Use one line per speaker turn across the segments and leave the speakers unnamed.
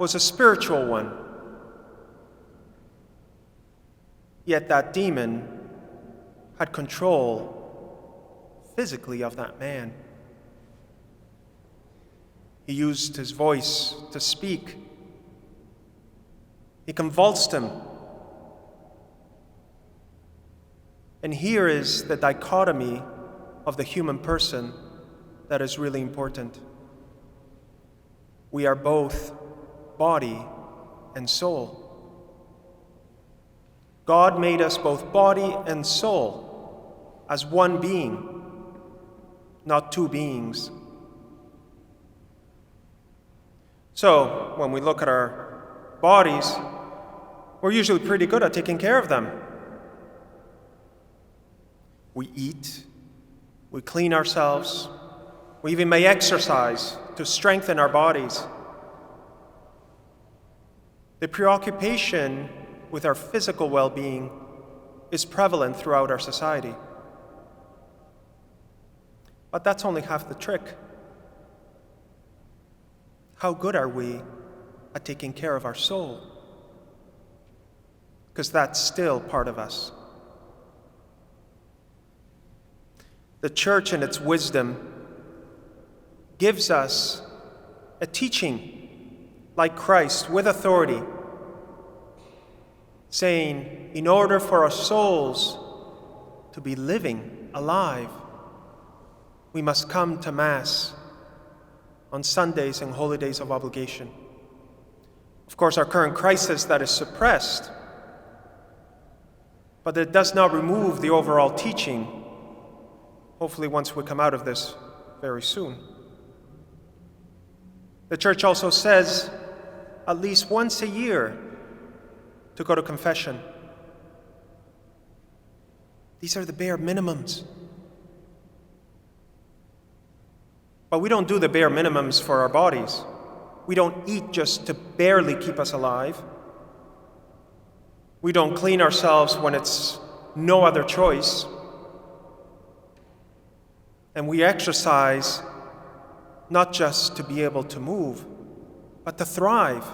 was a spiritual one. Yet that demon had control physically of that man. He used his voice to speak. He convulsed him. And here is the dichotomy of the human person that is really important. We are both body and soul. God made us both body and soul as one being, not two beings. So, when we look at our bodies, we're usually pretty good at taking care of them. We eat, we clean ourselves, we even may exercise to strengthen our bodies. The preoccupation with our physical well-being is prevalent throughout our society. But that's only half the trick. How good are we at taking care of our soul? Because that's still part of us. The church in its wisdom gives us a teaching like Christ with authority, saying, in order for our souls to be living, alive, we must come to Mass on Sundays and holy days of obligation. Of course, our current crisis that is suppressed, but it does not remove the overall teaching, hopefully once we come out of this very soon. The church also says at least once a year to go to confession. These are the bare minimums. But we don't do the bare minimums for our bodies. We don't eat just to barely keep us alive. We don't clean ourselves when it's no other choice. And we exercise not just to be able to move, but to thrive.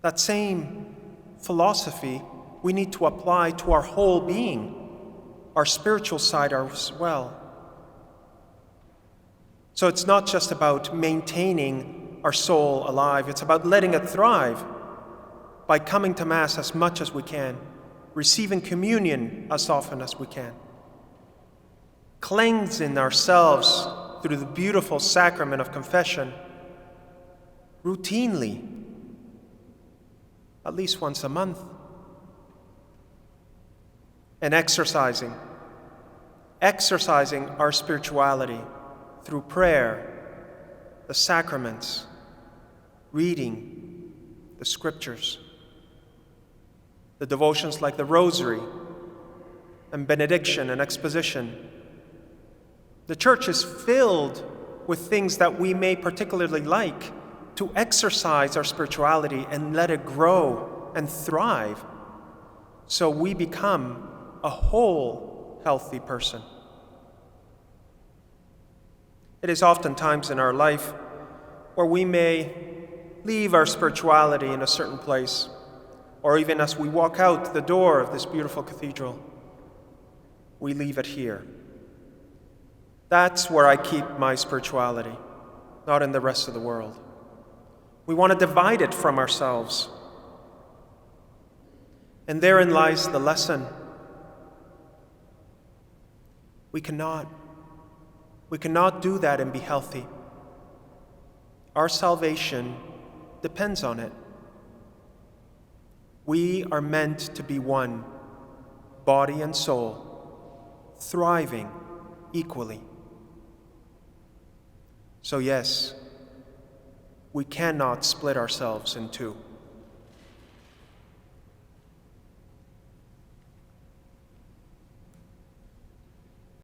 That same philosophy we need to apply to our whole being, our spiritual side as well. So it's not just about maintaining our soul alive, it's about letting it thrive by coming to Mass as much as we can, receiving communion as often as we can, cleansing ourselves through the beautiful sacrament of confession routinely, at least once a month, and exercising our spirituality through prayer, the sacraments, reading the scriptures, the devotions like the Rosary and benediction and exposition. The church is filled with things that we may particularly like to exercise our spirituality and let it grow and thrive so we become a whole, healthy person. It is oftentimes in our life where we may leave our spirituality in a certain place, or even as we walk out the door of this beautiful cathedral, we leave it here. That's where I keep my spirituality, not in the rest of the world. We want to divide it from ourselves. And therein lies the lesson. We cannot do that and be healthy. Our salvation depends on it. We are meant to be one, body and soul, thriving equally. So yes, we cannot split ourselves in two.